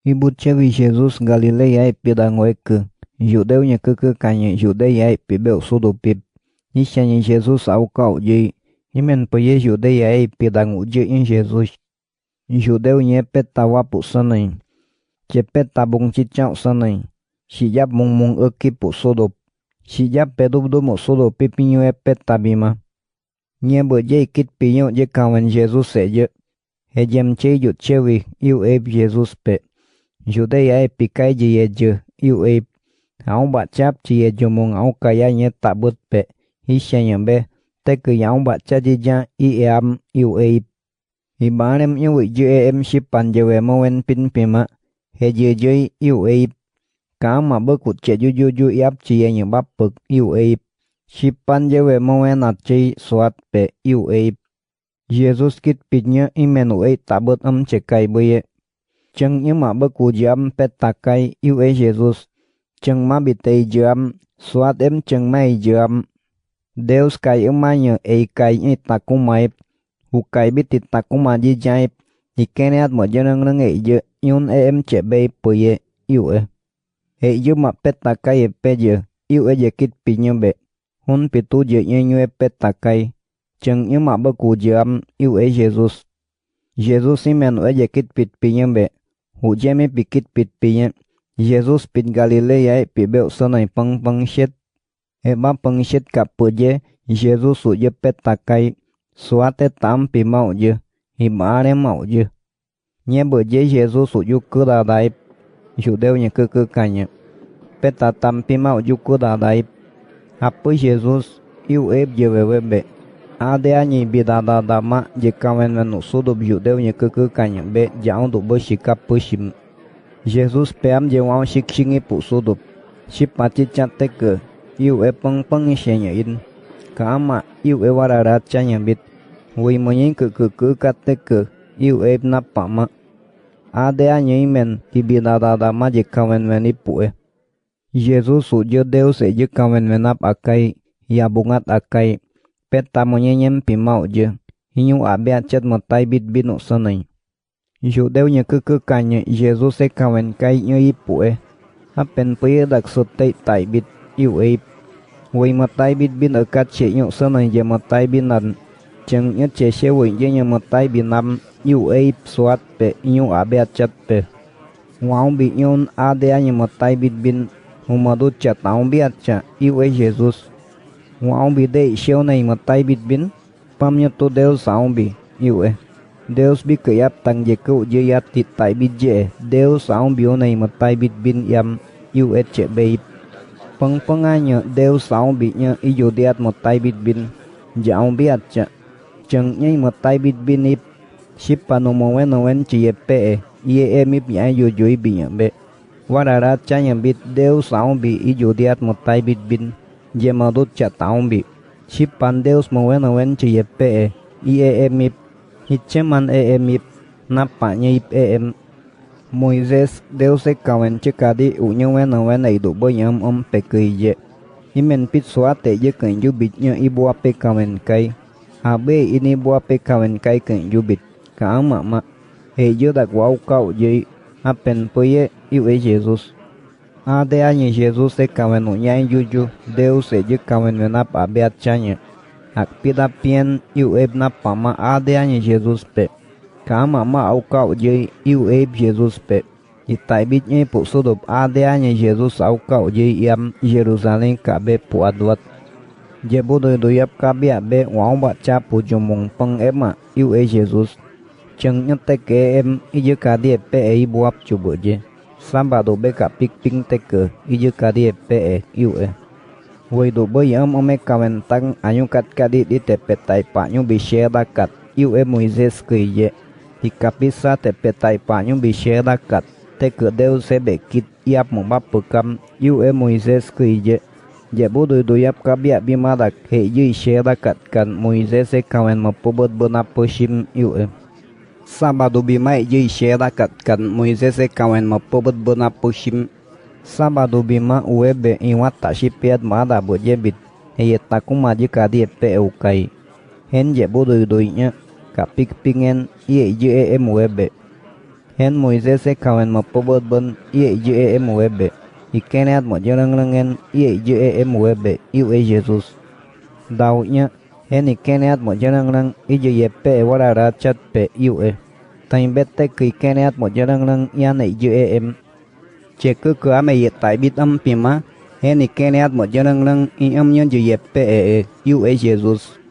Ibut chevi Jesus Galileia epidangoek, judeu nya keke kanye Judeia epibeu sudupip. Ishanye Jesus au kau je, imen peye Judeia epidangu je in Jesus. Judeu nya petawapu sanai. Cepet tabung cicau sanai. Sijap mung ekipu sudup. Sijap pedubdumu sudup pipinyo epet tabima. Nya beje ikit pinyo je kawan Jesus seje. Hejem cejut cewi iu Jesus pe. Judeia epikai je iu Aung bacap cie jomong au kaya nye tabut pe. Hisyanya be. Teke yang baca jija iu Ibarem iu je shipan jewe mowen pin pima. Heje je iu Kama bekut ce juju iap cie nye bapuk iu Shipan jewe mowen aci suat pe iu Jesus kit pitnya imenu tabut cekai beye. Ceng ima beku jam petakai iu Jesus. Ceng ma bitei jam suat ceng mai jam. Deus kai emanya kai takumaip. Hukai bitit takumaji jaip. Ikeneat mo jeneng je yun cebei peye iu je ma petakai peje iu je kit pinya be. Hun pitu je nyenyu petakai. Ceng ima beku jam iu Jesus. Jesus imenu je kit pit pinya be. Hujeme pikit pit pinya. Jesus pit Galilea pibeu sonai peng shet. Eba peng shet kapeje Jesus uje petakai. Suate tam pi mau je. Hibare mau je. Nye beje Jesus uju kudadaip. Judeu nye kekekanya. Peta tam pi mau ju kudadaip. Apa Jesus iu je wewebe. Ade anyi bidadadama je kawen menu sudup judeu nye kekekanya be jauh du bersikap pesim. Jesus peam je wau shik-shingi pu sudup. Shipati teke iu peng isyanya in. Kama iu wararat canya bit. Wui menyin ke kateke iu napama. Ade anyi imen ibidadadama je kawen menipu Jesus uje Deus je kawen menap akai. Yabungat akai. Peta monyenyem pimau je. Hinyu abe acet motai bit binu sanai. Judeu nya kekekanya Jesus kawen kai nyo ipu Hapen peye dak sotei tai bit iu Wei motai bit bin ekat ce nyo sanai je motai binan. Ceng nyo ce se wei je nyo motai binam iu suat pe nyo abe acet pe. Wau bi nyon ade anya motai bit bin. Humadu cat aung bi aca iu Jesus. Wau bi dei siau nai motai bit bin. Pam nyo tu Deus aung bi iu Deus bi keyap tang je keu je yat titai bit je. Deus aung bi onai motai bit bin yam iu ce beip. Penganya Deus aung bi nya ijo diat motai bit bin. Jaung bi aca. Ceng nyai motai bit bin ip. Shipa no mowen cie pe iye mip nya jujui bi nya be. Wararat canya bit Deus aung bi ijo diat motai bit bin. Je madut ca taung bi. Shipan Deus mowen cie pe iye mip. Hiceman mip. Napanya ip Moises Deus kawen cekadi unya wen eidu boyam pekei je. Imen pit suate je kenju bitnya ibu ape kawen kai. Habe ini bu ape kawen kai kenju bit. Ka ama hejo dak wau kau je. Apen peye iu Jesus. Ade anya Jesus kawen unya juju. Deus je kawen menap abe acanya. Hak pidapien iu napama ade anya Jesus pe. Kama au kau je iu Jesus pe. Itai bitnya pu sudup ade anya Jesus au kau je iam Jerusalem kabe pu aduat. Je bodoh doyap kabe abe wau baca pu jomong peng iu Jesus. Ceng nyetek ije kadi pe ibu ap coba je. Sabado be kapik ping teke ije kadi pe iu Wei do boyam kawen tang anyukat kadi di tepetai panyu bisye dakat iu Moises keije. Hikapisa tepetai panyu bisye dakat. Teke Deus bekit iap membapukam iu Moises keije. Je bodoh doyap kabia bimadak heje isye dakat kan Moises kawen mepobot benaposim iu Sabado bimai je isye dakat kan Moises kawen mepobot benaposim. Sabado bima uebe iwat tak sipiat mada bojebit. Heye takumaji kadi pe ukai. Hen je bodoh doinya kapik pingen iye je uebe. Hen Moisés se kawen mo pobot bon ye je em webe. Y keneat mo jarang en ye je em webe yu e Jesus. Daunya hen y keneat mo jarang y je yepe warara chat pe yu e. Tain bete ki keneat mo jarang yan e je em. Che cứ ame ye tại bit pima. Hen y keneat mo jarang y nhân je yepe yu e Jesus.